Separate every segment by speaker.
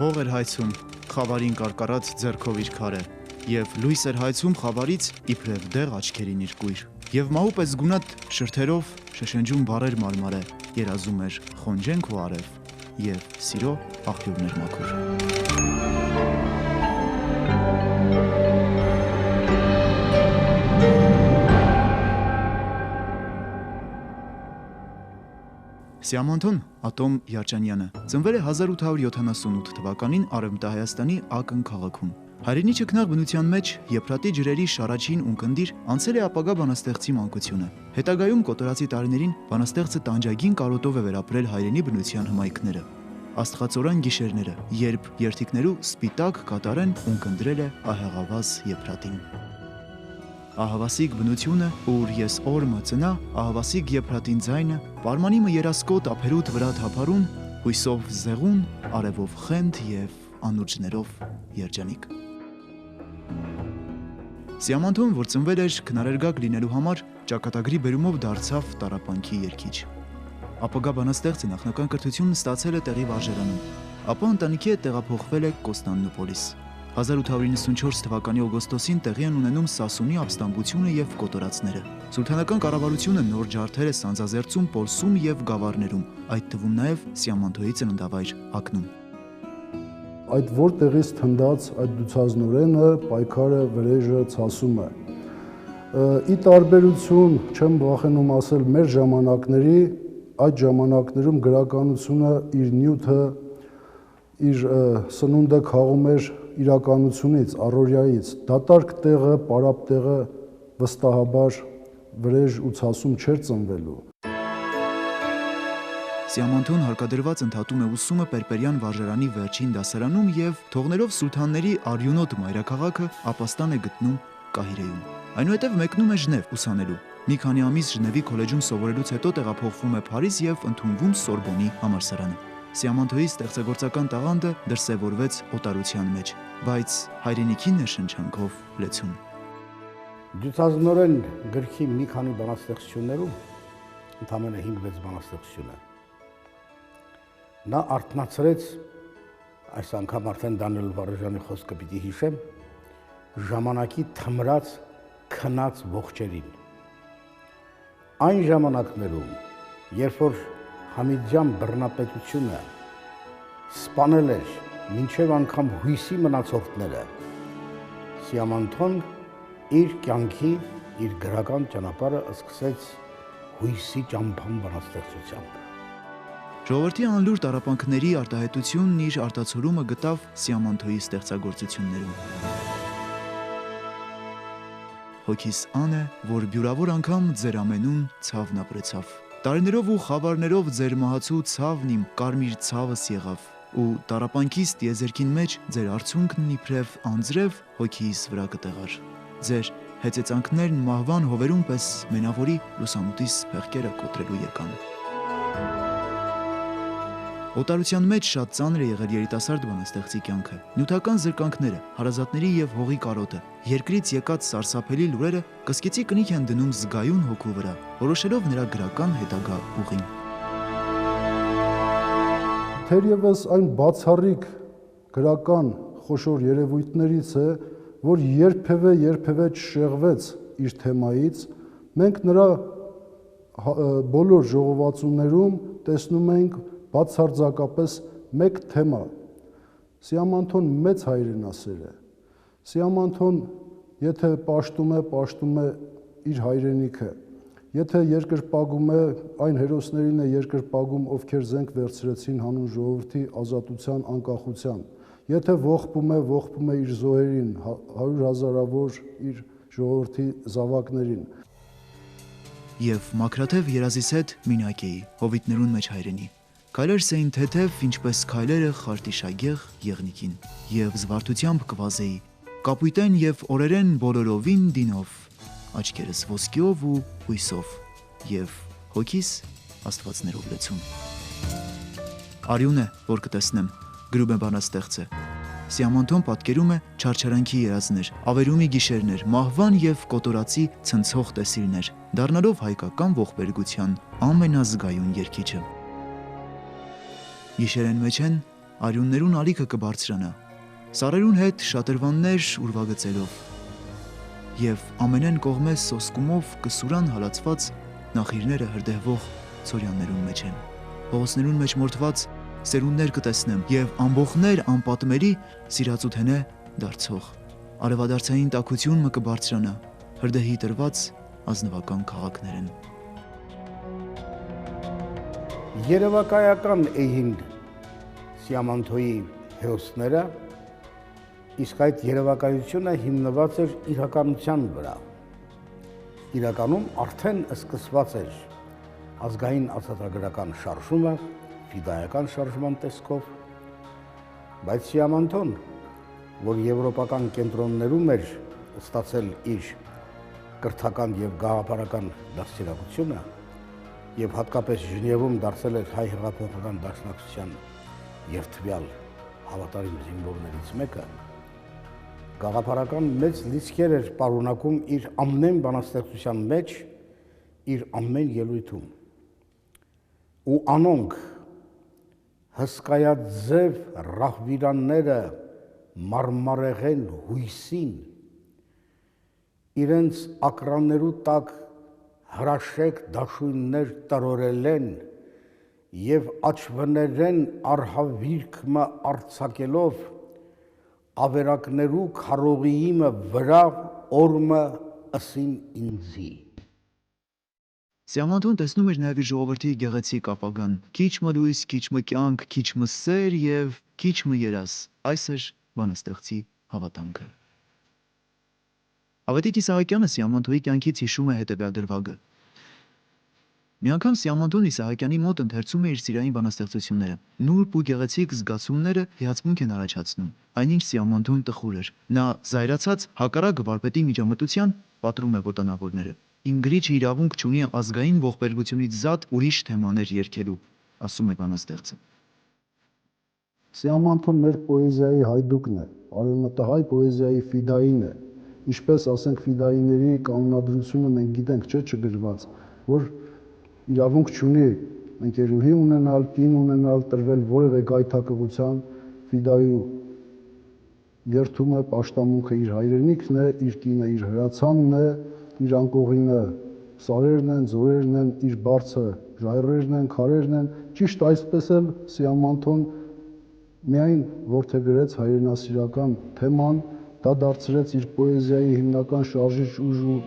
Speaker 1: հող էր հայցում, խավարին կարկառած ձեռքով իր քարը, և լույս էր հայցում խավարից իբրև դեղ աչքերին իր կույր, և մահու պես գունատ շրթերով շշնջում բառեր մարմարե, երազում էր խոնջենք ու արև, և սիրո աղբյուրներ մաքուր։ Սիամանթոն Ատոմ Յարջանյանը ծնվել է 1878 թվականին Արևմտահայաստանի Ակն քաղաքում։ Հայրենի ճգնաղ բնության մեջ եփրատի ջրերի շարաչին ունկնդիր անցել է ապագա բանաստեղծի մանկությունը։ Հետագայում կոտորածի տարիներին բանաստեղծը տանջագին կարոտով է վերապրել հայրենի բնության հմայքները։ Աստղածորան գիշերները, երբ երթիկներու սպիտակ կատարեն ունկնդրել է ահեղավազ եփրատին։ Ահավասիկ բնությունը, ուր ես օրմը ծնա, ահավասիկ եփրատին ձայնը, պարմանիմը երասկոտ ափերուտ վրա թափարուն, հույսով զեղուն, արևով խենթ և անուրջներով երջանիկ։ Սիամանթոն, որ ծնվել էր քնարերգակ լինելու համար, ճակատագրի բերումով դարձավ տառապանքի երգիչ։ Ապագա բանաստեղծը նախնական կրթությունն ստացել է տեղի վարժարանում, ապա ընտանիքի հետ տեղափոխվել է Կոստանդնուպոլիս։ 1894 թվականի օգոստոսին տեղի են ունենում Սասունի ապստամբությունը և կոտորածները։ Սուլթանական կառավարությունը նոր ջարդեր է սանձազերծում Պոլսում և Գավառներում, այդ թվում նաև Սիամանթոյի ծննդավայր Ակնում։
Speaker 2: Այդ որտեղից թնդած այդ դուցազնորենը, պայքարը, վրեժը, ցասումը։ Ի տարբերություն, չեմ վախենում ասել, մեր ժամանակների, այդ ժամանակներում գրականությունը իր նյութը, իր սնունդը քաղում էր իրականությունից, առօրյայից, դատարկ տեղը, պարապ տեղը վստահաբար վրեժ ու ցասում չէր ծնվելու։
Speaker 1: Սիամանթոն հարկադրված ընդհատում է ուսումը Պերպերյան վարժարանի վերջին դասարանում և թողնելով սուլթանների արյունոտ մայրաքաղաքը ապաստան է գտնում Կահիրեում։ Այնուհետև մեկնում է Ժնև ուսանելու։ Մի քանի ամիս Ժնևի քոլեջում սովորելուց հետո տեղափոխվում է Փարիզ և ընդունվում Սորբոնի համալսարանը։ Սիամանթոյի ստեղծագործական տաղանդը դրսևորվեց օտարության մեջ, բայց հայրենիքի ներշնչանքով լեցուն։
Speaker 3: Դուցազնորեն գրքի մի քանի բանաստեղծություններում, ընդամենը 5-6 բանաստեղծություն է, նա արթնացրեց, այս անգամ արդեն Դանիել Վարուժանի խոսքը պիտի հիշեմ, ժամանակի թմրած քնած ողջերին։ Այն ժամանակներում, երբ որ Համիդյան բռնապետությունը սպանել էր մինչև անգամ հույսի մնացորդները, Սիամանթոն իր կյանքի, իր գրական ճանապարհը սկսեց հույսի ճամփան բանաստեղծությամբ։
Speaker 1: Ժողովրդի անլուր տառապանքների արտահայտությունն իր արտացոլումը գտավ Սիամանթոյի ստեղծագործություններում։ Հոգիս ան է, որ բյուրավոր անգամ ձեր ամենուն ցավն ապրեցավ։ Տարիներով ու խավարներով ձեր մահացու ցավն իմ կարմիր ցավս եղավ, ու տառապանքիս տիեզերքին մեջ ձեր արցունքն իբրև անձրև հոգիս վրա կտեղար։ Ձեր հեծեծանքներն մահվան հովերում պես մենավորի լուսամուտիս փեղկերը կոտրելու եկան։ Օտարության մեջ շատ ծանր է եղել երիտասարդ բանաստեղծի կյանքը։ Նյութական զրկանքները, հարազատների և հողի կարոտը, երկրից եկած սարսափելի լուրերը կսկիծի կնիք են դնում զգայուն հոգու վրա, որոշելով նրա գրական հետագա ուղին։
Speaker 2: Թերևս այն բացառիկ գրական խոշոր երևույթներից է, որ երբևէ չշեղվեց իր թեմայից, մենք նրա բոլոր ժողովածուներում տեսնում ենք բացարձակապես մեկ թեմա։ Սիամանթոն մեծ հայրենասեր է։ Սիամանթոն եթե պաշտում է իր հայրենիքը, եթե երկրպագում է, այն հերոսներին է երկրպագում, ովքեր զենք վերցրեցին հանուն ժողովրդի ազատության, անկախության, եթե ողբում է իր զոհերին, 100,000-ավոր իր ժողովրդի զավակներին։
Speaker 1: Եվ մաքրաթև երազիս հետ մինակ էի, հովիտներուն մեջ հայրենի։ Քայլեր սեին թեթև, ինչպես քայլերը խարտիշագեղ եղնիկին, և զվարթությամբ կվազեի, կապույտեն և օրերեն բոլորովին դինով, աչքերս ոսկիով ու հույսով, և հոգիս աստվածներով լեցուն։ Արյուն է, որ կտեսնեմ, գրում է բանաստեղծը։ Սիամանթոն պատկերում է չարչարանքի երազներ, ավերումի գիշերներ, մահվան և կոտորածի ցնցող տեսիլներ, դառնալով հայկական ողբերգության ամենազգայուն երգիչը։ Գիշերեն մեջ են արյուններուն ալիքը կբարձրանա, սարերուն հետ շատրվաններ ուրվագծելով, եւ ամենեն կողմե սոսկումով կսուրան հալածված նախիրները հրդեհվող ծորյաններուն մեջ են։ Փողոցներուն մեջ մորթված սերունդներ կտեսնեմ եւ ամբողներ անպատմերի սիրածութենե դարձող։ Արևադարձային տաքություն մը կբարձրանա, հրդեհի տրված ազնվական քաղաքներեն։
Speaker 3: Երևակայական էին Սիամանթոյի հերոսները, իսկ այդ երևակայությունը հիմնված էր իրականության վրա։ Իրականում արդեն սկսված էր ազգային ազատագրական շարժումը, ֆիդայական շարժման տեսքով, բայց Սիամանթոն, որ եվրոպական կենտրոններում էր ստացել իր կրթական եւ գաղափարական դաստիարակությունը եւ հատկապես Ժնևում դարձել էր հայ հեղափոխական դաշնակցության երթվյալ հավատարիմ զինվորներից մեկը, գաղափարական մեծ լիցքեր էր պարունակում իր ամեն բանաստեղծության մեջ, իր ամեն ելույթում։ Ու անոնք հսկայաձև ռահվիրանները մարմարեղեն հույսին իրենց ակրաններու տակ հրաշեք դաշույններ տրորել են եւ աչվներեն արհավիրքմը արցակելով ավերակներու քարողիիմը վրա օրմը ըսին ինձի։
Speaker 1: Սիամանթոն տեսնում էր նաև իր ժողովրդի գեղեցիկ ապագան, քիչ մը լույս, քիչ մը կյանք, քիչ մը սեր եւ քիչ մը երաս։ Այս էր բանաստեղծի հավատանքը։ Ավետիք Իսահակյանը Սիամանթոյի կյանքից հիշում է հետևյալ դրվագը։ Մի անգամ Սիամանթոն Իսահակյանի մոտ ընթերցում է իր սիրային բանաստեղծությունները։ Նուրբ ու գեղեցիկ զգացումները հիացմունք են առաջացնում։ Այնինչ Սիամանթոն տխուր էր։ Նա զայրացած հակառակ վարպետի միջամտության պատռում է ոտանավորները։ Իմ գրիչը իրավունք չունի ազգային ողբերգությունից զատ ուրիշ թեմաներ երգելու, ասում է բանաստեղծը։
Speaker 2: Սիամանթոն մեր պոեզիայի հայդուկն է, արևմտահայ պոեզիայի ֆիդային է։ Ինչպես ասենք ֆիդայիների կանոնադրությունը մենք գիտենք, չէ՞ չգրված, որ իրավունք չունի ընկերուհի ունենալ, կին ունենալ, տրվել որևէ գայթակղության, ֆիդայու երթումը, պաշտամունքը իր հայրենիքն է, իր կինը իր հրացանն է, իր անկողինը սարերն են, ձորերն են, իր բարձը ժայռերն են, քարերն են, ճիշտ այսպես էլ Սիամանթոն միայն որդեգրեց հայրենասիրական թեման, դա դարձրեց իր պոեզիայի հիմնական շարժիչ ուժ ու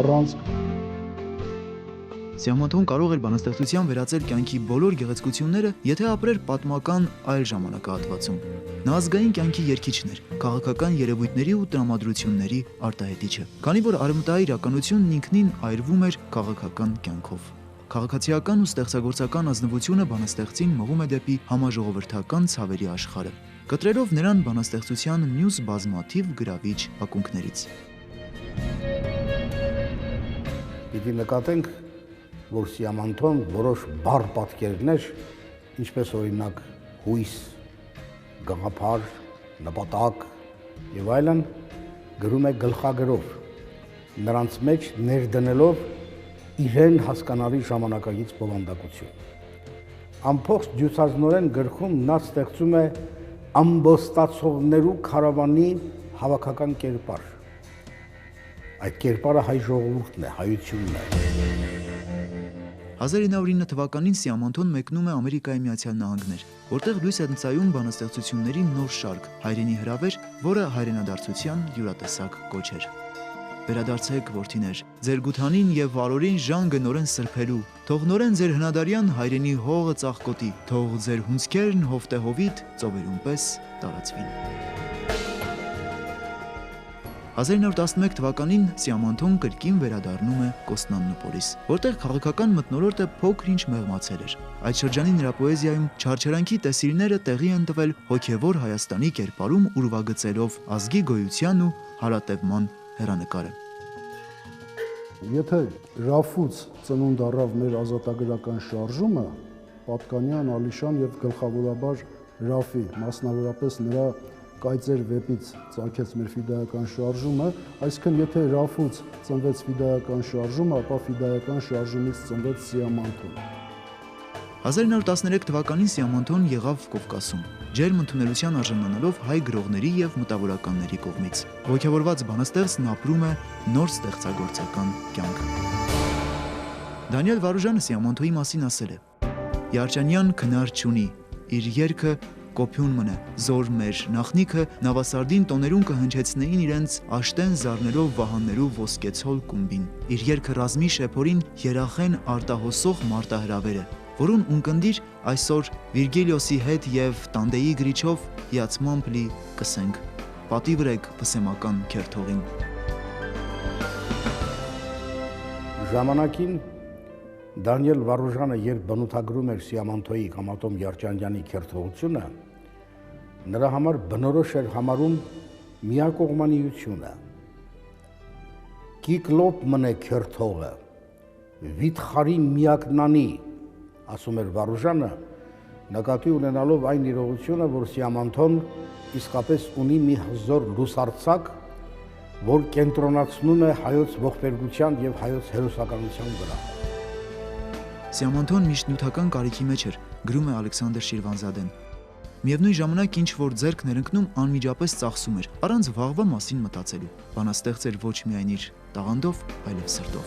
Speaker 2: առանցք։
Speaker 1: Սիամանթոն կարող էր բանաստեղծության վերածել կյանքի բոլոր գեղեցկությունները, եթե ապրեր պատմական այլ ժամանակահատվածում։ Նա ազգային կյանքի երգիչն էր, քաղաքական երևույթների ու տրամադրությունների արտահայտիչը, քանի որ արևմտահայ իրականությունն ինքնին այրվում էր քաղաքական կյանքով։ Քաղաքացիական ու ստեղծագործական ազնվությունը բանաստեղծին մղում է դեպի համաժողովրդական ցավերի աշխարհը, կտրելով նրան բանաստեղծության մյուս բազմաթիվ գրավիչ ակունքներից։
Speaker 3: Պիտի նկատենք, որ Սիամանթոն որոշ բառ պատկերներ, ինչպես օրինակ հույս, գաղափար, նպատակ եւ այլն, գրում է գլխագրով, նրանց մեջ ներդնելով իրեն հասկանալի ժամանակակից բովանդակություն։ Ամփոխ դյուցազնորեն գրքում նա ստեղծում է ամբոստացողներու քարավանի հավաքական կերպար։ Այդ կերպարը հայ ժողովուրդն է, հայությունն է։
Speaker 1: 1909 թվականին Սիամանթոն մեկնում է Ամերիկայի Միացյալ Նահանգներ, որտեղ լույս է ընծայում բանաստեղծությունների նոր շարք, հայրենի հրավեր, որը հայրենադարձության յուրատեսակ կոչ էր։ Վերադարձեք, որդիներ, ձեր գութանին եւ վարորին ժանգը նորեն սրբելու, թող նորեն ձեր հնադարյան հայրենի հողը ծաղկոտի, թող ձեր հունձքերն հովտեհովիտ ծովերուն պես տարածվին։ 1911 թվականին Սիամանթոն կրկին վերադառնում է Կոստանդնուպոլիս, որտեղ քաղաքական մթնոլորտը փոքր-ինչ մեղմացել էր։ Այդ շրջանի նրա պոեզիայում չարչարանքի տեսիլները տեղի են տվել հոգևոր Հայաստանի կերպարում ուրվագծելով ազգի գոյության ու հարատևման հեռանկարը։
Speaker 2: Եթե Ռաֆուց ծնունդ առավ մեր ազատագրական շարժումը, պատկանյան, ալիշան եւ գլխավորաբար Ռաֆի, մասնավորապես նրա կայծեր վեպից ծագեց մեր ֆիդայական շարժումը, այսինքն եթե Ռաֆուց ծնվեց ֆիդայական շարժումը, ապա ֆիդայական շարժումից ծնվեց Սիամանթոն։
Speaker 1: 1913 թվականին Սիամանթոն եղավ Կովկասում։ ջերմ ընդունելության արժանանալով հայ գրողների եւ մտավորականների կողմից։ Ոգևորված բանաստեղծն ապրում է նոր ստեղծագործական կյանք։ Դանիել Վարուժանը Սիամանթոյի մասին ասել է. Յարջանյան քնար չունի, իր երգը կոփյուն մնա, զոր մեր նախնիքը նավասարդին տոներուն կհնչեցնեին իրենց աշտեն զարներով վահաններու ոսկեցոլ կումբին։ Իր երգը ռազմի շեփորին երախեն արտահոսող մարտահրավերը, որուն ունկնդիր այսօր Վիրգիլիոսի հետ եւ Տանդեի գրիչով հիացմամբ լի կսենք։ Պատիվ ըրեք փսեմական քերթողին։
Speaker 3: Ժամանակին Դանիել Վարուժանը երբ բնութագրում էր Սիամանթոյի կամ Ատոմ Յարջանյանի քերթողությունը, նրա համար բնորոշ էր համարում միակողմանիությունը։ Կիկլոպ մնե քերթողը, վիթխարի միակնանի, ասում էր Վարուժանը, նկատի ունենալով այն իրողությունը, որ Սիամանթոն իսկապես ունի մի հզոր լուսարձակ, որ կենտրոնացնում է հայոց ողբերգության եւ հայոց հերոսականության վրա։
Speaker 1: Սիամանթոն միշտ նյութական կարիքի մեջ էր, գրում է Ալեքսանդր Շիրվանզադեն։ Միևնույն ժամանակ ինչ որ ձեռք ներընկնում անմիջապես ծախսում էր, առանց վաղվա մասին մտածելու։ Բանաստեղծ էր ոչ միայն իր տաղանդով, այլև սրտով։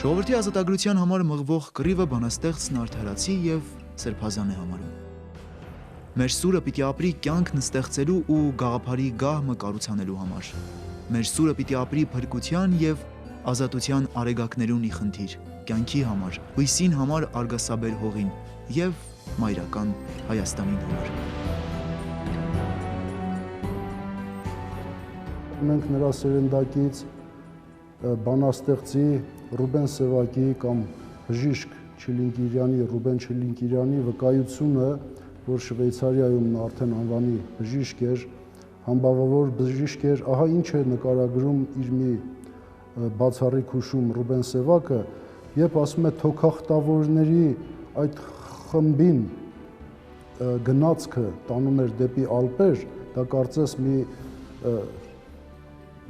Speaker 1: Ժողովրդի ազատագրության համար մղվող կռիվը բանաստեղծն արդարացի եւ սրբազան է համարում։ Մեր սուրը պիտի ապրի կյանքն ստեղծելու ու գաղափարի գահը կառուցանելու համար։ Մեր սուրը պիտի ապրի փրկության եւ ազատության արեգակներուն ի խնդիր, կյանքի համար, հույսին համար արգասաբեր հողին եւ մայրական Հայաստանին համար։
Speaker 2: Մենք նրա սերնդակից բանաստեղծի Ռուբեն Սևակի կամ բժիշկ Չիլինկիրյանի, Ռուբեն Չիլինկիրյանի վկայությունը, որ Շվեյցարիայում արդեն անվանի բժիշկ էր, համբավավոր բժիշկ էր, ահա ինչ է նկարագրում իր մի բացառիկ հուշում Ռուբեն Սևակը, երբ ասում է թոքախտավորների այդ խմբին գնացքը տանում էր դեպի Ալպեր, դա կարծես մի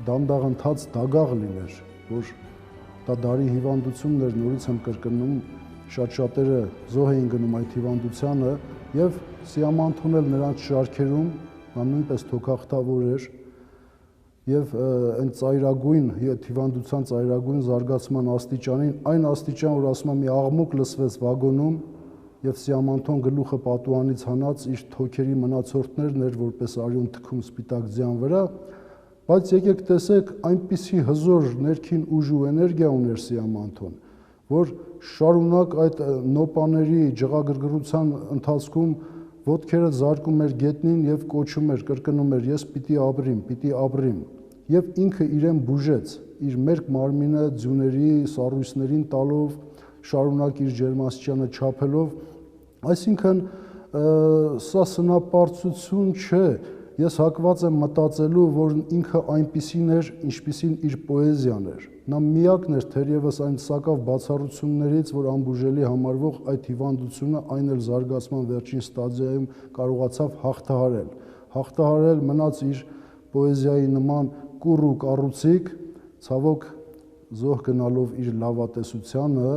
Speaker 2: դանդաղընթաց դագաղ լիներ, որ դա դարի հիվանդությունն էր, նորից եմ կրկնում, շատ-շատերը զոհ էին գնում այդ հիվանդությանը եւ Սիամանթոն էլ նրանց շարքերում նա նույնպես թոքախտավոր էր եւ այն ծայրագույն հիվանդության ծայրագույն զարգացման աստիճանին, այն աստիճան, որ ասում եմ մի աղմուկ լսվեց վագոնում եւ Սիամանթոն գլուխը պատուհանից հանած իր թոքերի մնացորդներն էր որպես արյուն թքում սպիտակ ձյան վրա, բայց եկեք տեսեք այնպիսի հզոր ներքին ուժ ու էներգիա ուներ Սիամանթոն, որ շարունակ այդ նոպաների ջղագրգռության ընթացքում ոտքերը զարկում էր գետնին եւ կոչում էր, կրկնում էր ես պիտի ապրիմ եւ ինքը իրեն բուժեց իր մերկ մարմինը ձյուների, սառույցներին տալով, շարունակ իր ջերմաստիճանը չափելով, այսինքն սա սնապարծություն չէ, ես հակված եմ մտածելու, որ ինքը այնպիսին էր, ինչպիսին իր պոեզիան էր։ Նա միակն էր թերևս այն սակավ բացառություններից, որ անբուժելի համարվող այդ հիվանդությունը այն էլ զարգացման վերջին ստադիայում կարողացավ հաղթահարել մնաց իր պոեզիայի նման կուռ ու կառուցիկ, ցավոք զոհ գնալով իր լավատեսությանը,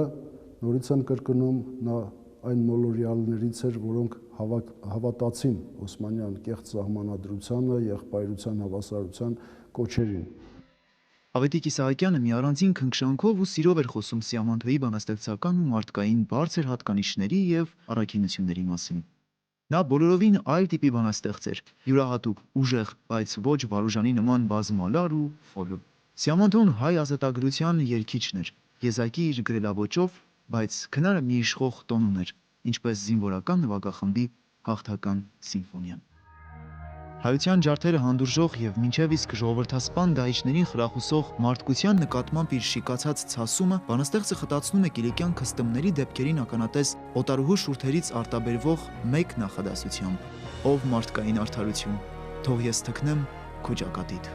Speaker 2: նորից եմ կրկնում, նա այն մոլորյալներից էր, որոնք հավատացին Օսմանյան կեղծ սահմանադրությանը, եղբայրության, հավասարության կոչերին։
Speaker 1: Ավետիք Իսահակյանը մի առանձին քնքշանքով ու սիրով էր խոսում Սիամանթոյի բանաստեղծական ու մարդկային բարձր հատկանիշների եւ առաքինությունների մասին։ Նա բոլորովին այլ տիպի բանաստեղծ էր, յուրահատուկ, ուժեղ, բայց ոչ Վարուժանի նման բազմալար ու ֆոլու։ Սիամանթոն հայ ազատագրության երգիչն էր, եզակի իր գրելավոճով, բայց քնարը մի իշխող տոն ուներ, ինչպես զինվորական նվագախմբի հաղթական սիմֆոնիան։ Հայության ջարդերը հանդուրժող եւ մինչեւ իսկ ժողովրդասպան դահիճներին խրախուսող մարդկության նկատմամբ իր շիկացած ցասումը բանաստեղծը խտացնում է Կիլիկյան քստմների դեպքերին ականատես օտարուհու շուրթերից արտաբերվող մեկ նախադասությամբ. ով մարդկային արդարություն, թող ես թքնեմ քո ճակատիդ։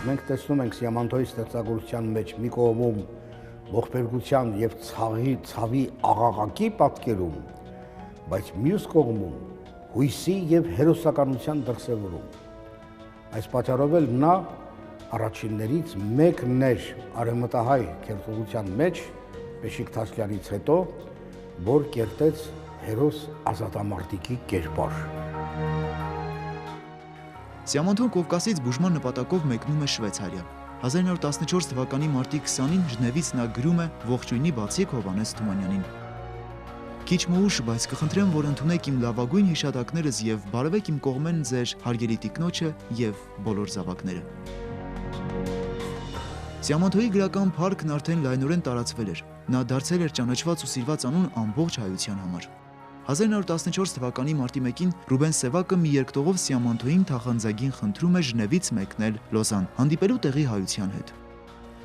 Speaker 3: Մենք տեսնում ենք Սիամանթոյի ստեղծագործության մեջ մի կողմում ողբերգության եւ ցավի աղաղակի պատկերում, բայց մյուս կողմում հույսի եւ հերոսականության դրսևորում։ Այս պատճառով էլ նա առաջիններից մեկն էր արևմտահայ քերթողության մեջ Բեշիկ Թասլյանից հետո, որ կերտեց հերոս ազատամարտիկի կերպար։
Speaker 1: Սիամանթոն Կովկասից բուժման նպատակով մեկնում է Շվեյցարիա։ 1914 թվականի մարտի 20-ին Ժնևից նա գրում է ողջույնի բացիկ Հովհաննես Թումանյանին։ Քիչ մուշ, բայց կխնդրեմ, որ ընդունեք իմ լավագույն հիշատակներս եւ բարևեք իմ կողմեն ձեր հարգելի տիկնոջը եւ բոլոր զավակները։ Սիամանթոյի գրական փառքն արդեն լայնորեն տարածվել էր։ Նա դարձել էր ճանաչված ու սիրված անուն ամբողջ հայության համար։ 1914 թվականի մարտի 1-ին Ռուբեն Սևակը մի երկտողով Սիամանթոյին թախանձագին խնդրում է Ժնևից մեկնել Լոզան, հանդիպելու տեղի հայության հետ։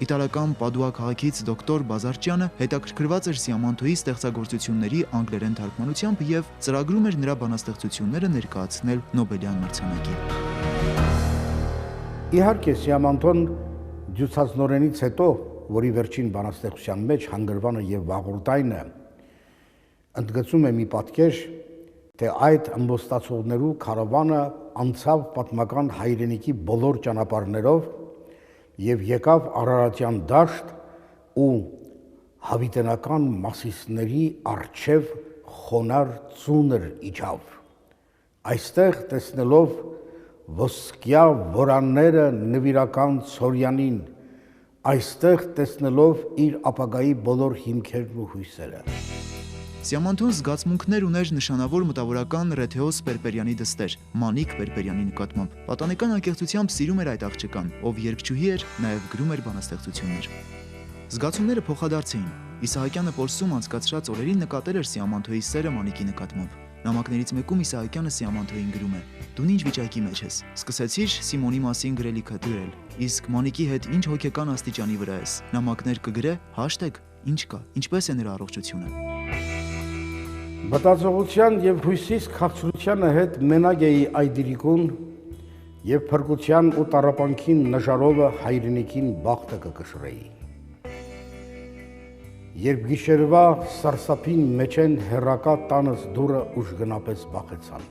Speaker 1: Իտալական Պադուա քաղաքից դոկտոր Բազարչյանը հետաքրքրված էր Սիամանթոյի ստեղծագործությունների անգլերեն թարգմանությամբ եւ ծրագրում էր նրա բանաստեղծությունները ներկայացնել Նոբելյան մրցանակի։
Speaker 3: Իհարկե Սիամանթոն ջուցածնորենից հետո, որի վերջին բանաստեղծության մեջ հանգրվանը եւ վաղորդայնը ընդգծում է մի պատկեր, թե այդ ըմբոստացողներու քարավանը անցավ պատմական հայրենիքի բոլոր ճանապարհներով եւ եկավ Արարատյան դաշտ ու հավիտենական մասիսների արչև խոնար ծուներ իջավ։ Այստեղ տեսնելով ոսկյա որանները նվիրական Ցորյանին, այստեղ տեսնելով իր ապագայի բոլոր հիմքերն ու հույսերը։
Speaker 1: Սիամանթոն զգացմունքներ ուներ նշանավոր մտավորական Ռեթեոս Պերպերյանի դստեր, Մանիկ Պերպերյանի նկատմամբ։ Պատանեկան անկեղծությամբ սիրում էր այդ աղջկան, ով երգչուհի էր, նաև գրում էր բանաստեղծություններ։ Զգացումները փոխադարձ էին։ Իսահակյանը Պոլսում անցկացրած օրերին նկատել էր Սիամանթոյի սերը Մանիկի նկատմամբ։ Նամակներից մեկում Իսահակյանը Սիամանթոյին գրում է. «Դու ինչ վիճակի մեջ ես։ Սկսեցիր Սիմոնի մասին գրելիքը գրել, իսկ Մանիկի հետ ինչ հոգեկան աստիճանի վրա ես։ Նամակներ կգրե, հաշտեք, ինչ կա, ինչպես է նրա առողջությունը»։
Speaker 3: Մտածողության եւ հույսից քաղցրությանը հետ մենակ էի այդիրիկուն եւ փրկության ու տառապանքին նժարովը հայրենիքին բախտը կկշռեի։ Երբ գիշերվա սարսափին մեջ են հերակա տանս դուրը ուժգնապես բախեցան։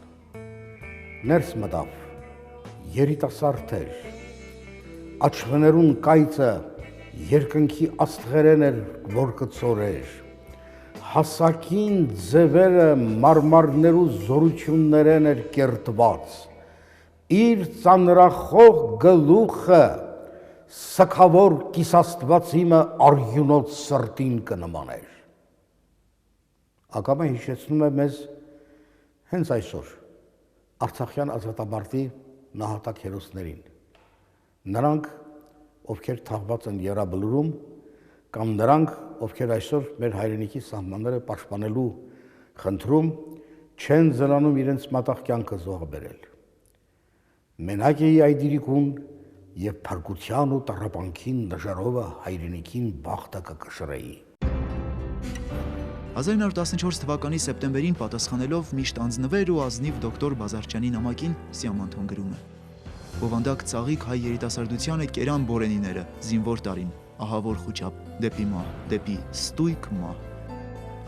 Speaker 3: Ներս մտավ, երիտասարդ էր, աչվներուն կայծը երկնքի աստղերեն էր, որ կծորեր, հասակին ձևերը մարմարներու զորություններեն էր կերտված, իր ծանրախող գլուխը սքավոր կիսաստվածիմը արյունոց սրտին կնմաներ։ Ակամը հիշեցնում է մեզ հենց այսօր Արցախյան ազատամարտի նահատակ հերոսներին։ Նրանք, ովքեր թաղված են Եռաբլուրում, կամ նրանք, ովքեր այսօր մեր հայրենիքի սահմանները պաշտպանելու խնդրում չեն զրանում իրենց մատաղ կյանքը զոհաբերել։ Մենակ էի այդիրիկուն եւ փրկության ու տառապանքին նժարովը հայրենիքին բախտը կկշռեի։
Speaker 1: 1914 թվականի սեպտեմբերին պատասխանելով միշտ անձնվեր ու ազնիվ դոկտոր Բազարչյանի նամակին Սիամանթոն գրում է. «Բովանդակ ծաղիկ հայ երիտասարդությանը կերան բորենիները, զինվոր տարին, ահավոր խուճապ, դեպի մահ, դեպի ստույգ մահ»։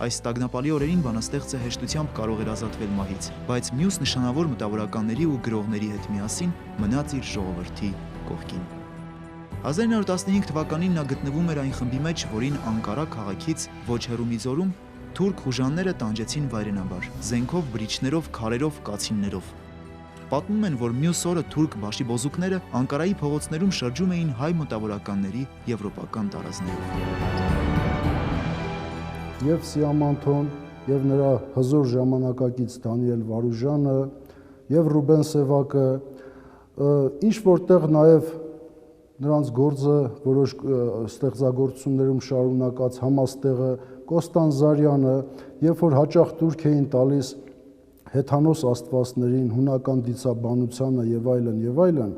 Speaker 1: Այս տագնապալի օրերին բանաստեղծը հեշտությամբ կարող էր ազատվել մահից, բայց մյուս նշանավոր մտավորականների ու գրողների հետ միասին մնաց իր ժողովրդի կողքին։ 1915 թվականին նա գտնվում էր այն խմբի մեջ, որին Անկարա քաղաքից ոչ հեռու մի ձորում թուրք խուժանները տանջեցին վայրենաբար, զենքով, բրիչներով, քարերով, կացիններով։ Պատմում են, որ մյուս օրը թուրք բաշիբոզուկները Անկարայի փողոցներում շրջում էին հայ մտավորականների եվրոպական տարազներով։
Speaker 2: Եվ Սիամանթոն, եւ նրա հզոր ժամանակակից Դանիել Վարուժանը, եւ Ռուբեն Սևակը, ինչ որտեղ նաեւ նրանց գործը որոշ ստեղծագործություններում շարունակած Համաստեղը, Կոստան Զարյանը, երբ որ հաճախ տուրք էին տալիս հեթանոս աստվածներին, հունական դիցաբանությանը եւ այլն,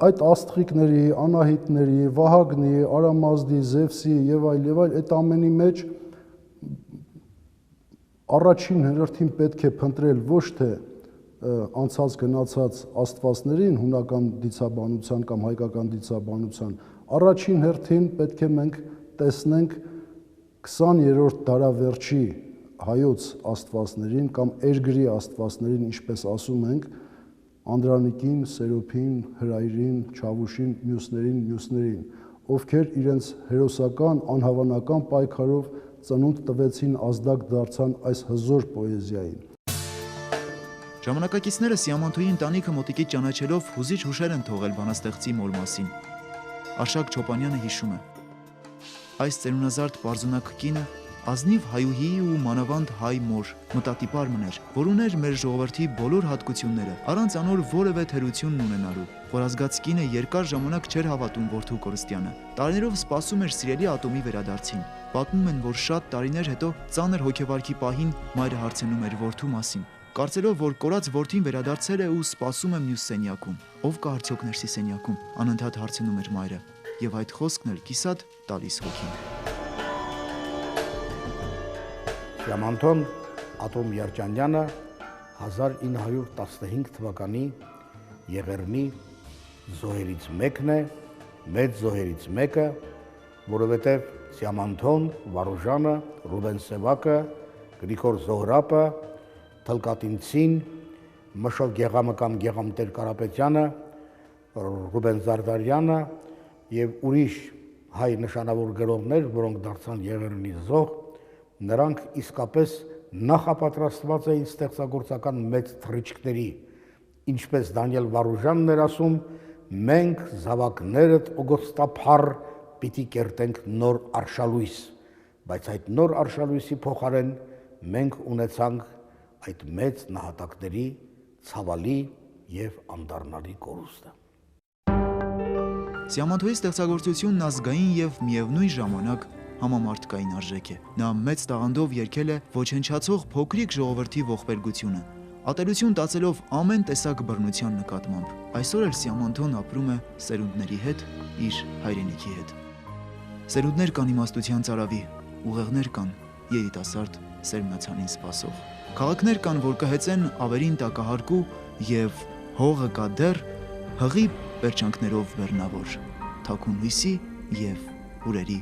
Speaker 2: այդ աստղիկների, Անահիտների, Վահագնի, Արամազդի, Զևսի եւ այլ այդ ամենի մեջ առաջին հերթին պետք է փնտրել ոչ թե անցած գնացած աստվածներին հունական դիցաբանության կամ հայկական դիցաբանության, առաջին հերթին պետք է մենք տեսնենք 20-րդ դարավերջի հայոց աստվածներին կամ էրգրի աստվածներին, ինչպես ասում ենք, Անդրանիկին, Սերոփին, Հրայրին, Չավուշին, մյուսներին, ովքեր իրենց հերոսական, անհավանական պայքարով ծնունդ տվեցին, ազդակ դարձան այս հզոր պոեզիային։
Speaker 1: Ժամանակակիցները Սիամանթոյի ընտանիքը մոտիկից ճանաչելով հուզիչ հուշեր են թողել բանաստեղծի մոր մասին։ Աշակ Չոպանյանը հիշում է. այս ծերունազարդ պարզունակ կինը ազնիվ հայուհի ու մանավանդ հայ մոր մտատիպար մներ, որ ուներ մեր ժողովրդի բոլոր հատկությունները, առանց անոր որևէ թերություն ունենալու, որ ազգած կինը երկար ժամանակ չէր հավատում որդու կորստյանը, տարիներով սպասում էր սիրելի ատոմի վերադարձին։ Պատմում են, որ շատ տարիներ հետո ծանր հոգեվարքի պահին մայրը հարցնում էր որդու մասին, կարծելով, որ կորած որդին վերադարձել է ու սպասում է մյուս սենյակում։ Ով կա արդյոք ներսի սենյակում, անընդհատ հարցնում էր մայրը, եւ այդ խոսքն էլ կիսատ տալիս հոգին։
Speaker 3: Սիամանթոն Ատոմ Երջանյանը 1915 թվականի Եղեռնի զոհերից մեկն է, մեծ զոհերից մեկը, որովհետև Սիամանթոն, Վարուժանը, Ռուբեն Սևակը, Գրիգոր Զոհրաբը, Թլկատինցին, Մշով Գեղամը կամ Գեղամտեր Կարապետյանը, Ռուբեն Զարդարյանը եւ ուրիշ հայ նշանավոր գրողներ, որոնք դարձան Եղեռնի զոհ, նրանք իսկապես նախապատրաստված էին ստեղծագործական մեծ թռիչքների, ինչպես Դանիել Վարուժանն էր ասում, մենք զավակներդ օգոստափառ պիտի կերտենք նոր արշալույս, բայց այդ նոր արշալույսի փոխարեն մենք ունեցանք այդ մեծ նահատակների ցավալի եւ անդառնալի կորուստը։
Speaker 1: Սիամանթոյի ստեղծագործությունն ազգային եւ միևնույն ժամանակ համամարտկային արժեք է։ Նա մեծ տաղանդով երգել է ոչնչացող փոքրիկ ժողովրդի ողբերգությունը, ատելություն տածելով ամեն տեսակ բռնության նկատմամբ։ Այսօր էլ Սիամանթոն ապրում է սերունդների հետ, իր հայրենիքի հետ։ Սերունդներ կան իմաստության ծարավի, ուղեղներ կան երիտասարդ սերմնացանին սպասող։ Քաղաքներ կան, որ կհեծեն ավերին տակահարկու եւ հողը կա դեռ հղի պերճանքներով բեռնավոր, թաքուն հույսի եւ հուրերի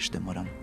Speaker 1: շտեմարան։